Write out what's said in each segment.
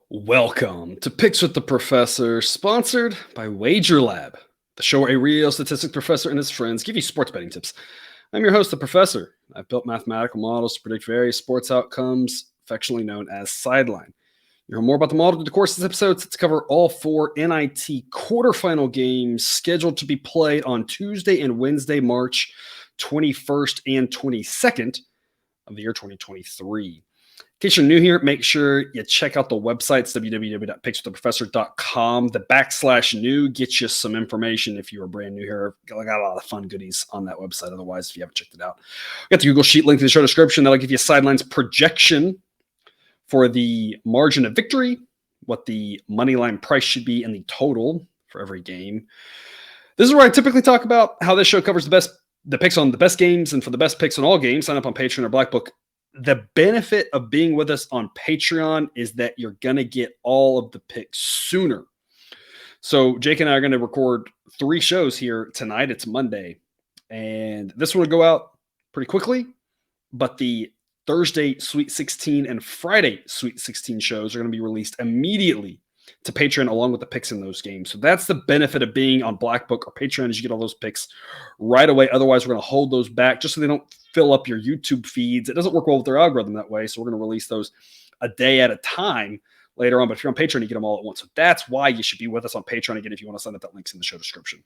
Welcome to Picks with the Professor, sponsored by Wager Lab, the show where a real statistics professor and his friends give you sports betting tips. I'm your host, the Professor. I've built mathematical models to predict various sports outcomes, affectionately known as sideline. You'll hear more about the model in the course of this episode to cover all four NIT quarterfinal games scheduled to be played on Tuesday and Wednesday, March 21st and 22nd of the year 2023. In case you're new here, make sure you check out the websites, www.pickswiththeprofessor.com. The /new gets you some information if you are brand new here. I got a lot of fun goodies on that website. Otherwise, if you haven't checked it out, we got the Google Sheet link in the show description. That'll give you a sidelines projection for the margin of victory, what the money line price should be, and the total for every game. This is where I typically talk about how this show covers the picks on the best games, and for the best picks on all games, sign up on Patreon or Black Book. The benefit of being with us on Patreon is that you're going to get all of the picks sooner. So Jake and I are going to record 3 shows here tonight. It's Monday, and this one will go out pretty quickly, but the Thursday Sweet 16 and Friday Sweet 16 shows are going to be released immediately to Patreon along with the picks in those games. So that's the benefit of being on Black Book or Patreon, is you get all those picks right away. Otherwise, we're going to hold those back just so they don't fill up your YouTube feeds. It doesn't work well with their algorithm that way. So we're going to release those a day at a time later on. But if you're on Patreon, you get them all at once. So that's why you should be with us on Patreon. Again, if you want to sign up, that link's in the show description.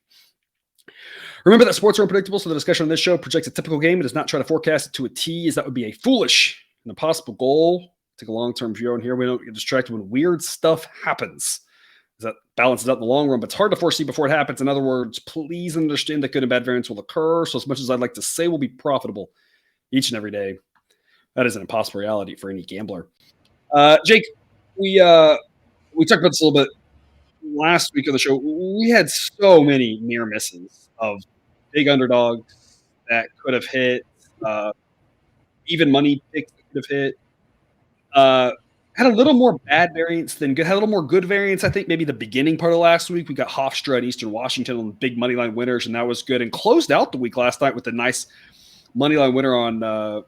Remember that sports are unpredictable, so the discussion on this show projects a typical game. It does not try to forecast it to a T, as that would be a foolish and impossible goal. Take a long-term view on here. We don't get distracted when weird stuff happens. That balances out in the long run, but it's hard to foresee before it happens. In other words, please understand that good and bad variance will occur. So as much as I'd like to say we'll be profitable each and every day, that is an impossible reality for any gambler. Jake, we talked about this a little bit last week on the show. We had so many near misses of big underdogs that could have hit, even money picks that could have hit. Had a little more bad variance than good. Had a little more good variance, I think, maybe the beginning part of last week. We got Hofstra and Eastern Washington on big money line winners, and that was good. And closed out the week last night with a nice money line winner on,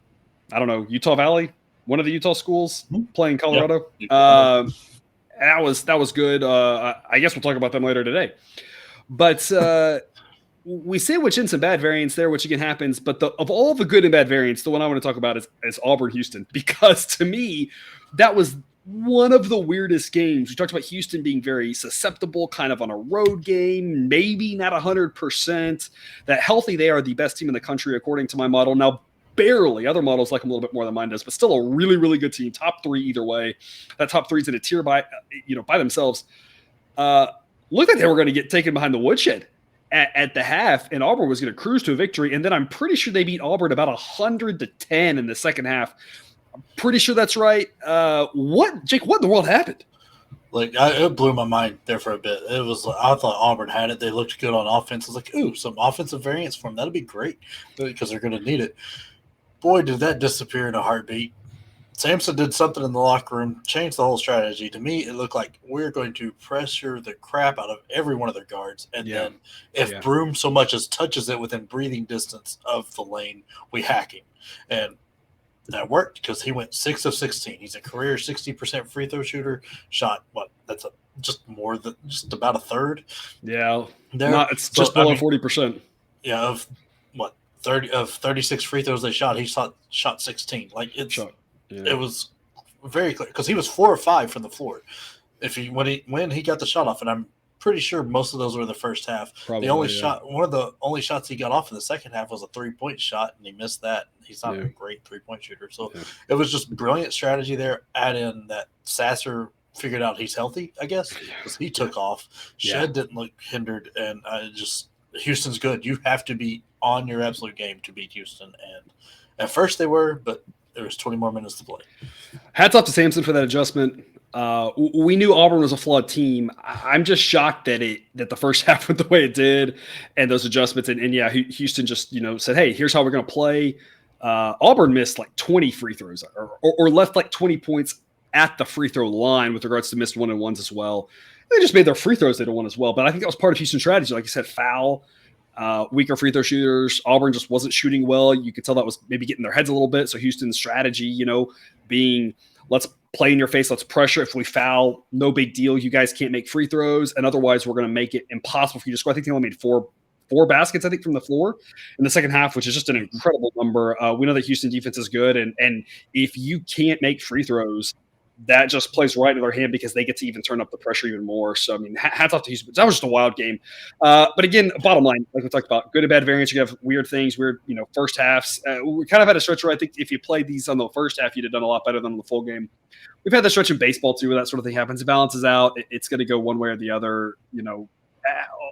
Utah Valley, one of the Utah schools playing Colorado. Yep. That was good. I guess we'll talk about them later today. But we sandwich in some bad variance there, which again happens. But of all the good and bad variance, the one I want to talk about is Auburn-Houston, because to me, that was one of the weirdest games. We talked about Houston being very susceptible, kind of on a road game, maybe not 100%. That healthy, they are the best team in the country, according to my model. Now, barely. Other models like them a little bit more than mine does, but still a really, really good team. Top 3 either way. That top 3 is in a tier by themselves. Looked like they were going to get taken behind the woodshed at the half, and Auburn was going to cruise to a victory. And then I'm pretty sure they beat Auburn about 100-10 in the second half. I'm pretty sure that's right. What in the world happened? It blew my mind there for a bit. I thought Auburn had it. They looked good on offense. I was like, ooh, some offensive variance for them. That'll be great because they're going to need it. Boy, did that disappear in a heartbeat. Sampson did something in the locker room, changed the whole strategy. To me, it looked like we're going to pressure the crap out of every one of their guards. And then if Broom so much as touches it within breathing distance of the lane, we hack him. And that worked because he went 6 of 16. He's a career 60% free throw shooter. Shot that's just about a third. Yeah, it's just below 40%. Yeah, of 36 free throws they shot, he shot 16. It was very clear because he was 4 or 5 from the floor. When he got the shot off, and I'm pretty sure most of those were the first half. Probably, one of the only shots he got off in the second half was a 3-point shot, and he missed that. He's not a great 3-point shooter. So it was just brilliant strategy there. Add in that Sasser figured out he's healthy, I guess, because he took off. Shed didn't look hindered, and Houston's good. You have to be on your absolute game to beat Houston. And at first they were, but there was 20 more minutes to play. Hats off to Sampson for that adjustment. We knew Auburn was a flawed team. I'm just shocked that the first half went the way it did, and those adjustments. And Houston just said, "Hey, here's how we're going to play." Auburn missed like 20 free throws, or left like 20 points at the free throw line with regards to missed 1-and-1s as well. They just made their free throws they don't want as well. But I think that was part of Houston's strategy, like you said, foul. Weaker free throw shooters. Auburn just wasn't shooting well. You could tell that was maybe getting their heads a little bit. So Houston's strategy, being let's play in your face, let's pressure. If we foul, no big deal. You guys can't make free throws, and otherwise we're going to make it impossible for you to score. I think they only made four baskets, I think, from the floor in the second half, which is just an incredible number. We know that Houston defense is good, and if you can't make free throws, that just plays right in their hand because they get to even turn up the pressure even more. So, I mean, hats off to Houston. That was just a wild game. But again, bottom line, like we talked about, good and bad variance. You have weird things, first halves. We kind of had a stretch where I think if you played these on the first half, you'd have done a lot better than on the full game. We've had that stretch in baseball too, where that sort of thing happens. It balances out. It's going to go one way or the other.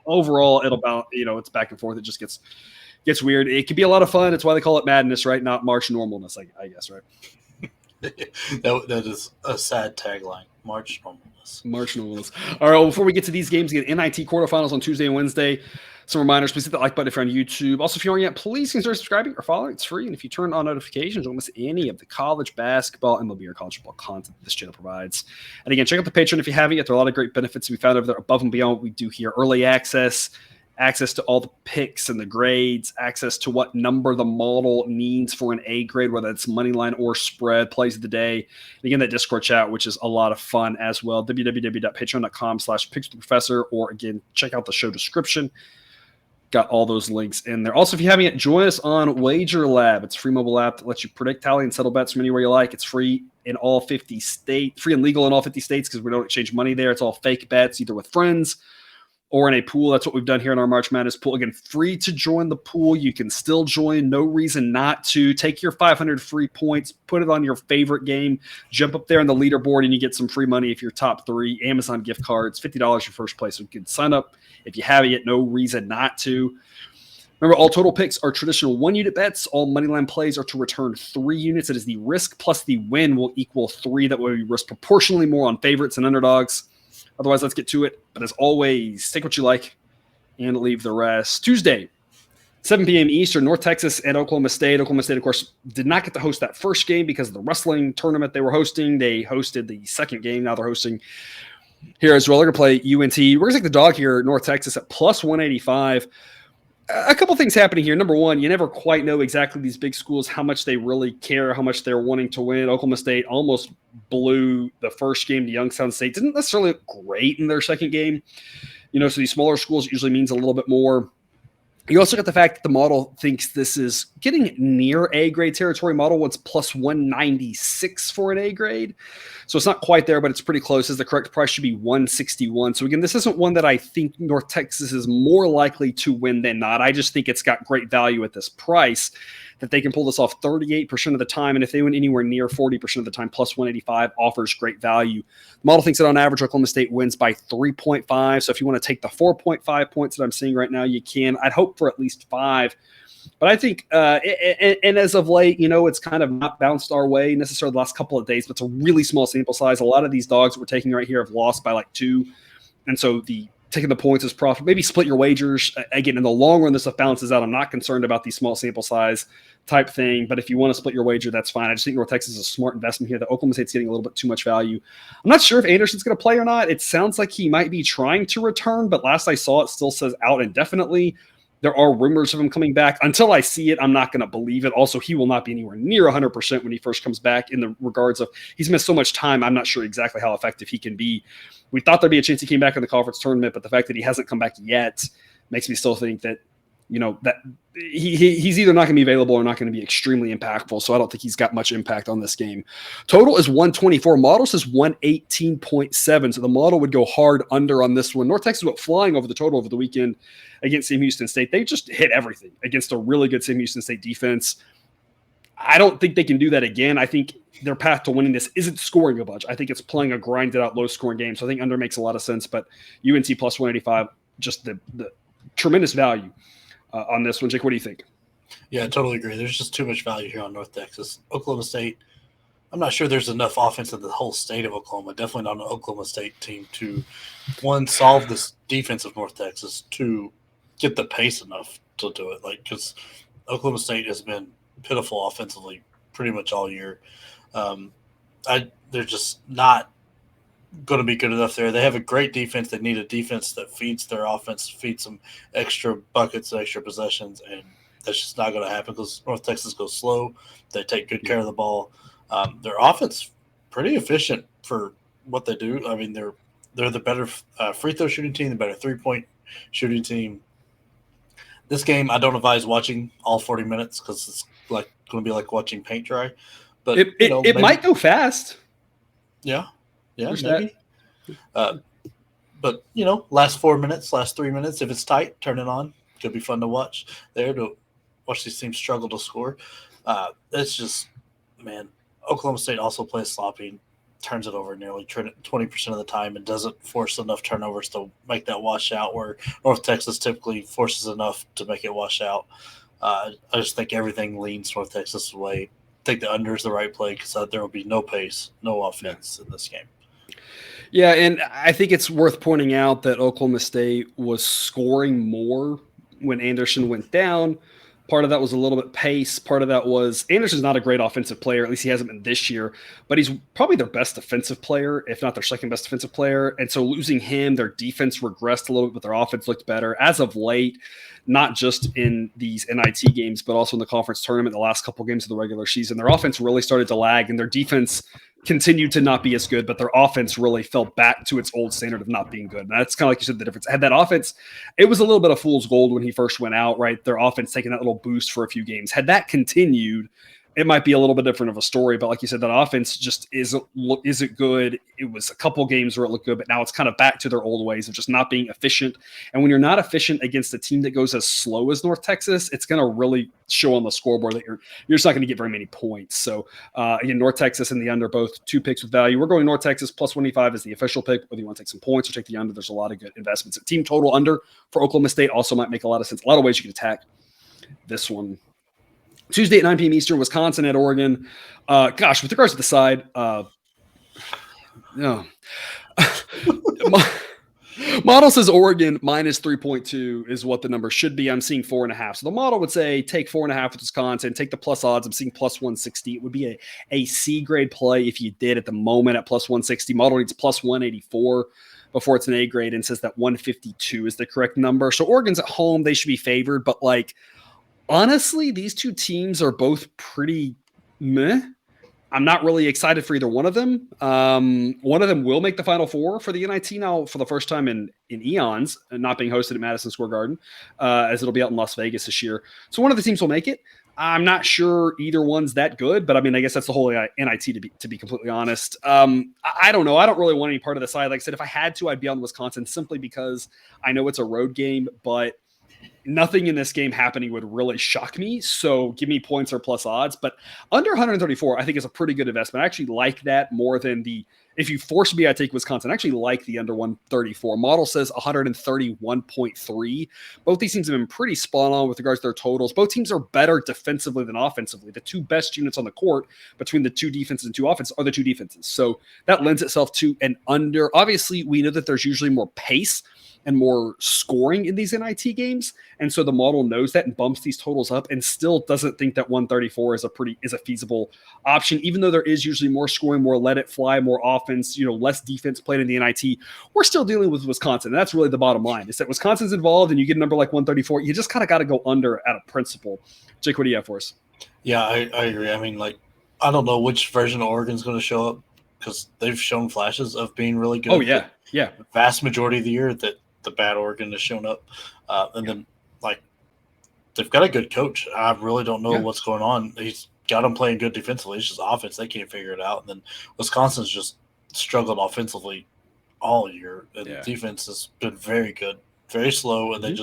Overall, it'll balance. It's back and forth. It just gets weird. It can be a lot of fun. It's why they call it madness, right? Not March normalness, I guess, right? that is a sad tagline. March normalness. All right. Well, before we get to these games, again, NIT quarterfinals on Tuesday and Wednesday. Some reminders, please hit that like button if you're on YouTube. Also, if you aren't yet, please consider subscribing or following. It's free. And if you turn on notifications, you won't miss any of the college basketball, MLB, or college football content this channel provides. And again, check out the Patreon if you haven't yet. There are a lot of great benefits to be found over there above and beyond what we do here. Early access to all the picks and the grades, access to what number the model needs for an A grade, whether it's money line or spread, plays of the day. And again, that Discord chat, which is a lot of fun as well. www.patreon.com/pickswiththeprofessor, or again, check out the show description. Got all those links in there. Also, if you haven't yet, join us on Wager Lab. It's a free mobile app that lets you predict, tally, and settle bets from anywhere you like. It's free in all 50 states, free and legal in all 50 states because we don't exchange money there. It's all fake bets, either with friends or in a pool. That's what we've done here in our March Madness pool. Again, free to join the pool. You can still join. No reason not to. Take your 500 free points, put it on your favorite game, jump up there on the leaderboard, and you get some free money if you're top 3. Amazon gift cards, $50 for first place. So you can sign up. If you haven't yet, no reason not to. Remember, all total picks are traditional 1-unit bets. All moneyline plays are to return 3 units. It is the risk plus the win will equal 3. That way we risk proportionally more on favorites and underdogs. Otherwise, let's get to it. But as always, take what you like and leave the rest. Tuesday, 7 p.m. Eastern, North Texas and Oklahoma State. Oklahoma State, of course, did not get to host that first game because of the wrestling tournament they were hosting. They hosted the second game. Now they're hosting here as well. They're going to play UNT. We're going to take the dog here, North Texas, at plus 185. A couple things happening here. Number one, you never quite know exactly these big schools, how much they really care, how much they're wanting to win. Oklahoma State almost blew the first game to Youngstown State. Didn't necessarily look great in their second game. So these smaller schools usually means a little bit more. You also got the fact that the model thinks this is getting near A grade territory. Model wants plus 196 for an A grade. So it's not quite there, but it's pretty close. As the correct price should be 161. So again, this isn't one that I think North Texas is more likely to win than not. I just think it's got great value at this price that they can pull this off 38% of the time. And if they win anywhere near 40% of the time, plus 185 offers great value. The model thinks that on average, Oklahoma State wins by 3.5. So if you want to take the 4.5 points that I'm seeing right now, you can. I'd hope for at least 5. But I think, and as of late, it's kind of not bounced our way necessarily the last couple of days, but it's a really small sample size. A lot of these dogs that we're taking right here have lost by like 2. And so taking the points is profit. Maybe split your wagers. Again, in the long run, this stuff balances out. I'm not concerned about these small sample size type thing, but if you want to split your wager, that's fine. I just think North Texas is a smart investment here. That Oklahoma State's getting a little bit too much value. I'm not sure if Anderson's going to play or not. It sounds like he might be trying to return, but last I saw, it still says out indefinitely. There are rumors of him coming back. Until I see it, I'm not going to believe it. Also, he will not be anywhere near 100% when he first comes back in the regards of he's missed so much time. I'm not sure exactly how effective he can be. We thought there'd be a chance he came back in the conference tournament, but the fact that he hasn't come back yet makes me still think that, that he's either not going to be available or not going to be extremely impactful. So I don't think he's got much impact on this game. Total is 124. Model says 118.7. So the model would go hard under on this one. North Texas went flying over the total over the weekend against Sam Houston State. They just hit everything against a really good Sam Houston State defense. I don't think they can do that again. I think their path to winning this isn't scoring a bunch. I think it's playing a grinded out low scoring game. So I think under makes a lot of sense, but UNT plus 185, just the tremendous value on this one. Jake, what do you think? Yeah, I totally agree. There's just too much value here on North Texas. Oklahoma State, I'm not sure there's enough offense in the whole state of Oklahoma. Definitely not an Oklahoma State team to, one, solve this defense of North Texas, to get the pace enough to do it. Because Oklahoma State has been pitiful offensively pretty much all year. They're just not going to be good enough there. They have a great defense. They need a defense that feeds their offense, feeds them extra buckets, extra possessions, and that's just not going to happen because North Texas goes slow. They take good care of the ball. Their offense pretty efficient for what they do. I mean, they're the better free throw shooting team, the better 3-point shooting team. This game, I don't advise watching all 40 minutes because it's like going to be like watching paint dry. But it might go fast. Yeah, maybe. But last 4 minutes, last 3 minutes, if it's tight, turn it on. Could be fun to watch there to watch these teams struggle to score. It's just, man, Oklahoma State also plays sloppy, turns it over nearly 20% of the time and doesn't force enough turnovers to make that wash out, where North Texas typically forces enough to make it wash out. I just think everything leans North Texas' way. I think the under is the right play because there will be no pace, no offense in this game. Yeah, and I think it's worth pointing out that Oklahoma State was scoring more when Anderson went down. Part of that was a little bit pace. Part of that was Anderson's not a great offensive player. At least he hasn't been this year. But he's probably their best defensive player, if not their second best defensive player. And so losing him, their defense regressed a little bit, but their offense looked better. As of late, not just in these NIT games, but also in the conference tournament, the last couple games of the regular season, their offense really started to lag, and their defense continued to not be as good, but their offense really fell back to its old standard of not being good. And that's kind of like you said, the difference. Had that offense, it was a little bit of fool's gold when he first went out, right? Their offense taking that little boost for a few games. Had that continued, it might be a little bit different of a story, but like you said, that offense just isn't good. It was a couple games where it looked good, but now it's kind of back to their old ways of just not being efficient. And when you're not efficient against a team that goes as slow as North Texas, it's going to really show on the scoreboard that you're just not going to get very many points. So again, North Texas and the under, both 2 picks with value. We're going North Texas plus 185 is the official pick. Whether you want to take some points or take the under, there's a lot of good investments. A team total under for Oklahoma State also might make a lot of sense. A lot of ways you can attack this one. Tuesday at 9 p.m. Eastern, Wisconsin at Oregon. With regards to the side, model says Oregon minus 3.2 is what the number should be. I'm seeing 4.5. So the model would say take 4.5 with Wisconsin, take the plus odds. I'm seeing plus 160. It would be a C grade play if you did at the moment at plus 160. Model needs plus 184 before it's an A grade and says that 152 is the correct number. So Oregon's at home. They should be favored, but honestly, these two teams are both pretty meh. I'm not really excited for either one of them. One of them will make the Final Four for the NIT now for the first time in eons, not being hosted at Madison Square Garden, as it'll be out in Las Vegas this year. So one of the teams will make it. I'm not sure either one's that good, but I mean, I guess that's the whole NIT to be completely honest. I don't know. I don't really want any part of the side. Like I said, if I had to, I'd be on Wisconsin simply because I know it's a road game, but nothing in this game happening would really shock me. So give me points or plus odds, but under 134, I think is a pretty good investment. I actually like that more than if you force me, I take Wisconsin. I actually like the under 134. Model says 131.3. Both these teams have been pretty spot on with regards to their totals. Both teams are better defensively than offensively. The two best units on the court between the two defenses and two offenses are the two defenses. So that lends itself to an under. Obviously, we know that there's usually more pace and more scoring in these NIT games. And so the model knows that and bumps these totals up and still doesn't think that 134 is a feasible option, even though there is usually more scoring, more let it fly, more offense, less defense played in the NIT. We're still dealing with Wisconsin. And that's really the bottom line, is that Wisconsin's involved and you get a number like 134. You just kind of got to go under at a principle. Jake, what do you have for us? Yeah, I agree. I mean, I don't know which version of Oregon's going to show up because they've shown flashes of being really good. Oh, yeah. Yeah. The vast majority of the year that the bad Oregon has shown up. Then they've got a good coach. I really don't know what's going on. He's got them playing good defensively. It's just offense. They can't figure it out. And then Wisconsin's just struggled offensively all year. And defense has been very good, very slow. And they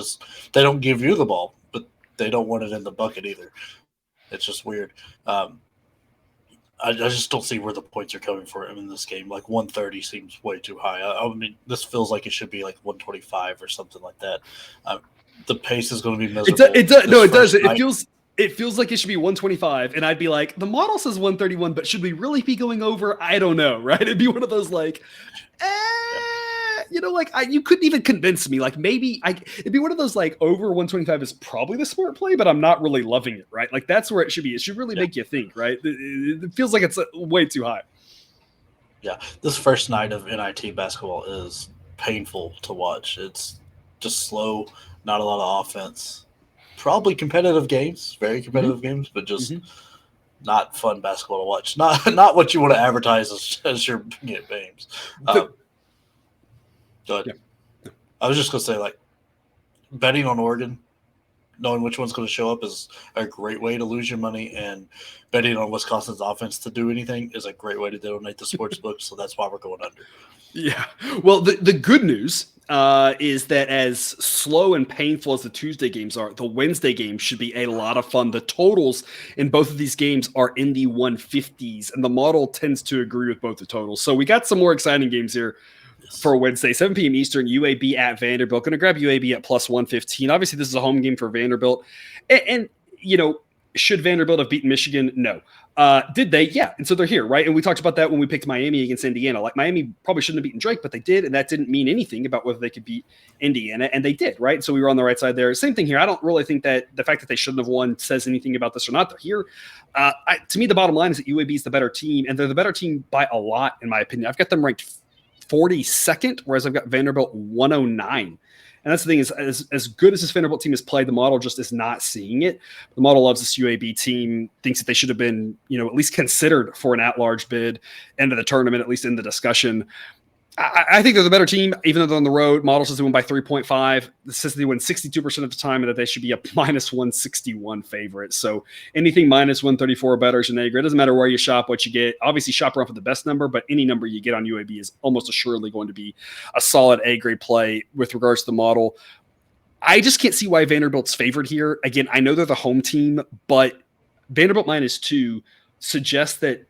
don't give you the ball, but they don't want it in the bucket either. It's just weird. I just don't see where the points are coming for him in this game. 130 seems way too high. I mean, this feels like it should be 125 or something like that. The pace is going to be miserable. It does. It feels like it should be 125, and I'd be like, the model says 131, but should we really be going over? I don't know, right? It'd be one of those you couldn't even convince me. It'd be one of those over 125 is probably the smart play, but I'm not really loving it, right? That's where it should be. It should really make you think, right? It feels like it's way too high. Yeah, this first night of NIT basketball is painful to watch. It's just slow, not a lot of offense. Probably competitive games, very competitive games, but just not fun basketball to watch. Not what you want to advertise as your games. But yeah. I was just gonna say, like, betting on Oregon, knowing which one's going to show up is a great way to lose your money, and betting on Wisconsin's offense to do anything is a great way to donate the sports book. So that's why we're going under. Yeah. Well, the good news is that as slow and painful as the Tuesday games are, the Wednesday games should be a lot of fun. The totals in both of these games are in the 150s, and the model tends to agree with both the totals. So we got some more exciting games here for Wednesday, 7 p.m. Eastern, UAB at Vanderbilt. Going to grab UAB at plus 115. Obviously, this is a home game for Vanderbilt. And should Vanderbilt have beaten Michigan? No. Did they? Yeah. And so they're here, right? And we talked about that when we picked Miami against Indiana. Like, Miami probably shouldn't have beaten Drake, but they did, and that didn't mean anything about whether they could beat Indiana, and they did, right? So we were on the right side there. Same thing here. I don't really think that the fact that they shouldn't have won says anything about this or not. They're here. To me, the bottom line is that UAB is the better team, and they're the better team by a lot, in my opinion. I've got them ranked 42nd, whereas I've got Vanderbilt 109. And that's the thing, is as good as this Vanderbilt team has played, the model just is not seeing it. The model loves this UAB team, thinks that they should have been, at least considered for an at-large bid, end of the tournament, at least in the discussion. I think they're the better team, even though they're on the road. Model says they win by 3.5. This says they win 62% of the time, and that they should be a minus 161 favorite. So anything minus 134 or better is an A grade. It doesn't matter where you shop, what you get. Obviously, shop around for the best number, but any number you get on UAB is almost assuredly going to be a solid A grade play with regards to the model. I just can't see why Vanderbilt's favored here. Again, I know they're the home team, but Vanderbilt -2 suggests that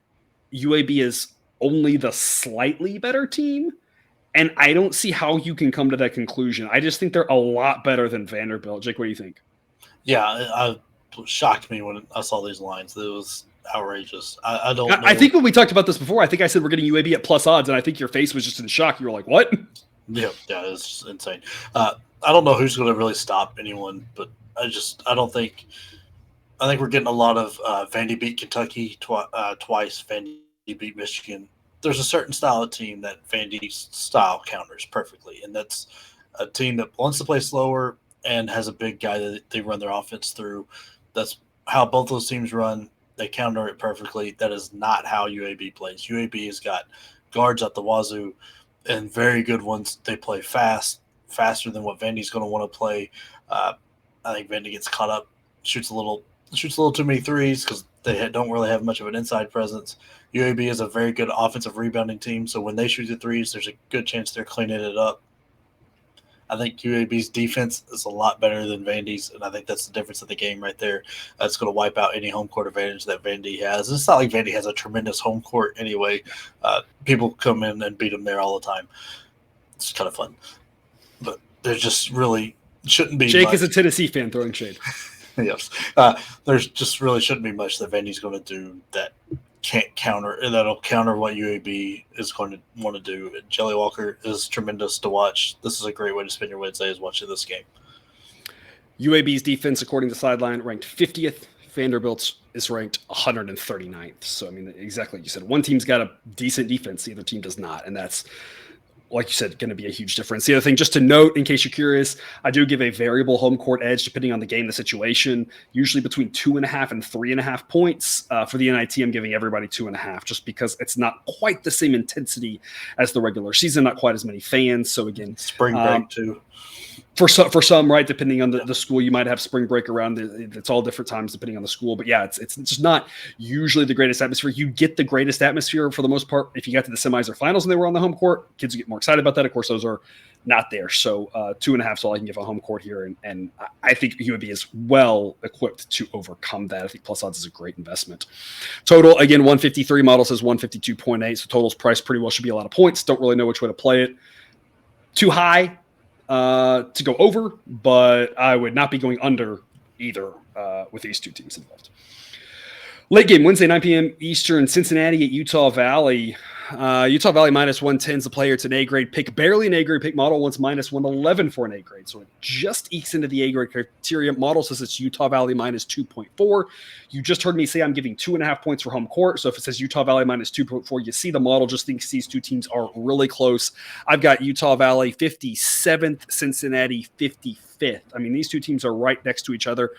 UAB is only the slightly better team. And I don't see how you can come to that conclusion. I just think they're a lot better than Vanderbilt. Jake, what do you think? Yeah, it shocked me when I saw these lines. It was outrageous. I don't know. I think when we talked about this before, I think I said we're getting UAB at plus odds, and I think your face was just in shock. You were like, what? Yeah, it's insane. I don't know who's going to really stop anyone, but I think we're getting a lot of Vandy beat Kentucky twice, Vandy beat Michigan. There's a certain style of team that Vandy's style counters perfectly, and that's a team that wants to play slower and has a big guy that they run their offense through. That's how both those teams run. They counter it perfectly. That is not how UAB plays. UAB has got guards at the wazoo and very good ones. They play faster than what Vandy's going to want to play. I think Vandy gets caught up, shoots a little too many threes because they don't really have much of an inside presence. UAB is a very good offensive rebounding team, so when they shoot the threes, there's a good chance they're cleaning it up. I think UAB's defense is a lot better than Vandy's, and I think that's the difference of the game right there. That's going to wipe out any home court advantage that Vandy has. It's not like Vandy has a tremendous home court anyway. People come in and beat them there all the time. It's kind of fun. But there just really shouldn't be Jake much. is a Tennessee fan throwing shade. Yes. There's just really shouldn't be much that Vandy's going to do that can't counter, and that'll counter what UAB is going to want to do. Jelly Walker is tremendous to watch. This is a great way to spend your Wednesday, is watching this game. UAB's defense, according to Sideline, ranked 50th. Vanderbilt's is ranked 139th. So, I mean, exactly like you said. One team's got a decent defense, the other team does not, and that's, like you said, going to be a huge difference. The other thing, just to note, in case you're curious, I do give a variable home court edge depending on the game, the situation, usually between 2.5 and 3.5 points. For the NIT, I'm giving everybody 2.5 just because it's not quite the same intensity as the regular season, not quite as many fans. So again, spring break too. For some, right, depending on the school, you might have spring break around. It's all different times depending on the school. But yeah, it's just not usually the greatest atmosphere. You get the greatest atmosphere for the most part if you got to the semis or finals and they were on the home court. Kids would get more excited about that. Of course, those are not there. So 2.5 is all I can give a home court here. And I think UAB is well equipped to overcome that. I think plus odds is a great investment. Total, again, 153. Model says 152.8. So total's price pretty well should be a lot of points. Don't really know which way to play it. Too high to go over, but I would not be going under either with these two teams involved. Late game, Wednesday, 9 p.m. Eastern, Cincinnati at Utah Valley. Utah Valley minus 110 is the player. It's an A grade pick, barely an A grade pick. Model wants minus 111 for an A grade. So it just ekes into the A grade criteria. Model says it's Utah Valley minus 2.4. You just heard me say I'm giving 2.5 points for home court. So if it says Utah Valley minus 2.4, you see the model just thinks these two teams are really close. I've got Utah Valley 57th, Cincinnati 55th. I mean, these two teams are right next to each other,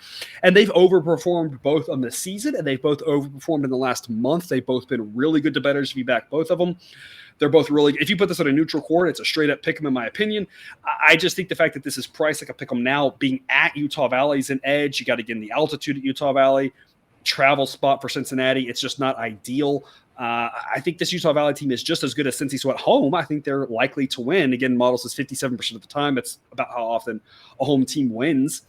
and they've overperformed both on the season, and they've both overperformed in the last month. They've both been really good to bettors if you back both of them. They're both really, if you put this on a neutral court, it's a straight up pick 'em in my opinion. I just think the fact that this is priced like a pick 'em now, being at Utah Valley is an edge. You got to get in the altitude at Utah Valley, travel spot for Cincinnati. It's just not ideal. I think this Utah Valley team is just as good as Cincy. So at home, I think they're likely to win. Again, model says 57% of the time. That's about how often a home team wins.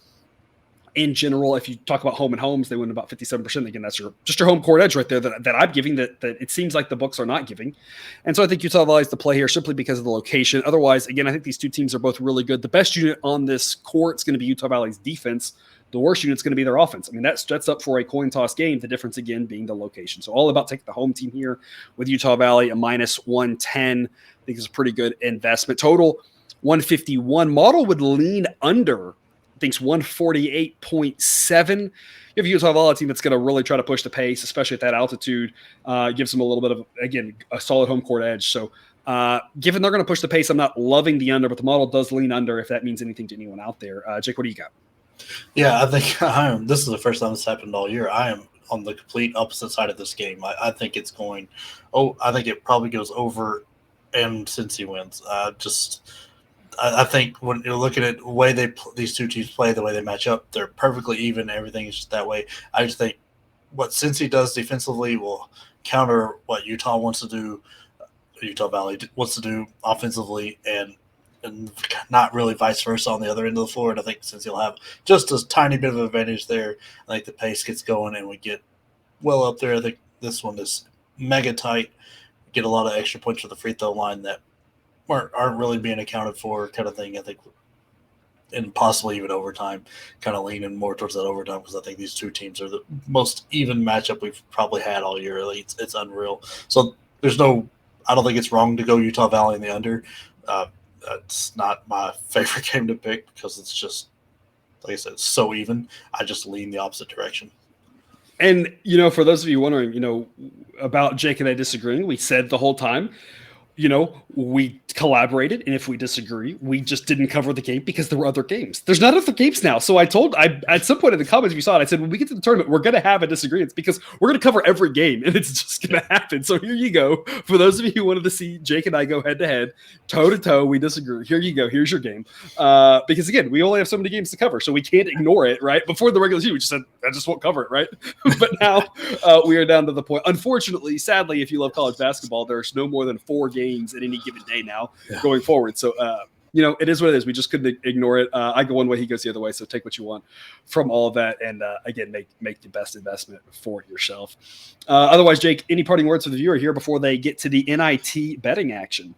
In general, if you talk about home and homes, they win about 57%. Again, that's just your home court edge right there that I'm giving that it seems like the books are not giving. And so I think Utah Valley is the play here simply because of the location. Otherwise, again, I think these two teams are both really good. The best unit on this court is going to be Utah Valley's defense. The worst unit's going to be their offense. I mean, that's up for a coin toss game. The difference, again, being the location. So all about taking the home team here with Utah Valley, a minus 110. I think is a pretty good investment. Total 151. Model would lean under. Thinks 148.7. You have a Utah Valley team that's going to really try to push the pace, especially at that altitude. Gives them a little bit of, again, a solid home court edge. So given they're going to push the pace, I'm not loving the under, but the model does lean under if that means anything to anyone out there. Jake, what do you got? Yeah, I think this is the first time this happened all year. I am on the complete opposite side of this game. I think it's going – I think it probably goes over and Cincy wins. I think when you're looking at the way these two teams play, the way they match up, they're perfectly even. Everything is just that way. I just think what Cincy does defensively will counter what Utah wants to do, Utah Valley wants to do offensively, and not really vice versa on the other end of the floor. And I think Cincy will have just a tiny bit of advantage there. I think the pace gets going and we get well up there. I think this one is mega tight. Get a lot of extra points for the free throw line that aren't really being accounted for, kind of thing. I think, and possibly even overtime, kind of leaning more towards that overtime because I think these two teams are the most even matchup we've probably had all year. Like, it's unreal. So I don't think it's wrong to go Utah Valley in the under. It's not my favorite game to pick because it's just, like I said, it's so even. I just lean the opposite direction. And, for those of you wondering, about Jake and I disagreeing, we said the whole time, we collaborated, and if we disagree, we just didn't cover the game because there were other games. There's not other games now. So at some point in the comments, if you saw it, I said, when we get to the tournament, we're going to have a disagreement because we're going to cover every game, and it's just going to happen. So here you go. For those of you who wanted to see Jake and I go head to head, toe to toe, we disagree. Here you go. Here's your game. Because again, we only have so many games to cover, so we can't ignore it, right? Before the regular season, we just said, I just won't cover it, right? But now we are down to the point. Unfortunately, sadly, if you love college basketball, there's no more than 4 games at any given day now going forward. So, it is what it is. We just couldn't ignore it. I go one way, he goes the other way. So take what you want from all of that. And again, make the best investment for yourself. Otherwise, Jake, any parting words for the viewer here before they get to the NIT betting action?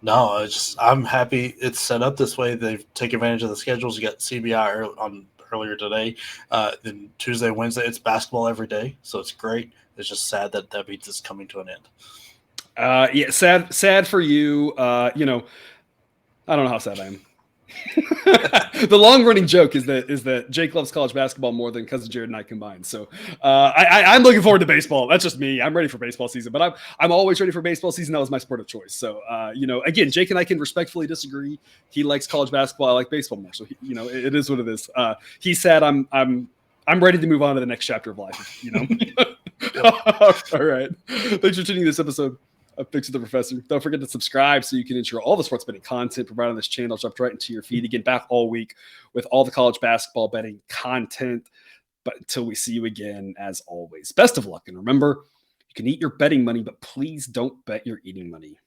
No, I'm happy it's set up this way. They've taken advantage of the schedules. You got CBI earlier today. Then Tuesday, Wednesday, it's basketball every day. So it's great. It's just sad that beat is coming to an end. Yeah, sad for you. I don't know how sad I am. The long running joke is that Jake loves college basketball more than cousin Jared and I combined. So I'm looking forward to baseball. That's just me. I'm ready for baseball season, but I'm always ready for baseball season. That was my sport of choice. So again, Jake and I can respectfully disagree. He likes college basketball. I like baseball more. So it is what it is. He's sad. I'm ready to move on to the next chapter of life. All right. Thanks for tuning this episode of Picks with the Professor. Don't forget to subscribe so you can ensure all the sports betting content provided on this channel dropped right into your feed. Again, back all week with all the college basketball betting content. But until we see you again, as always, best of luck. And remember, you can eat your betting money, but please don't bet your eating money.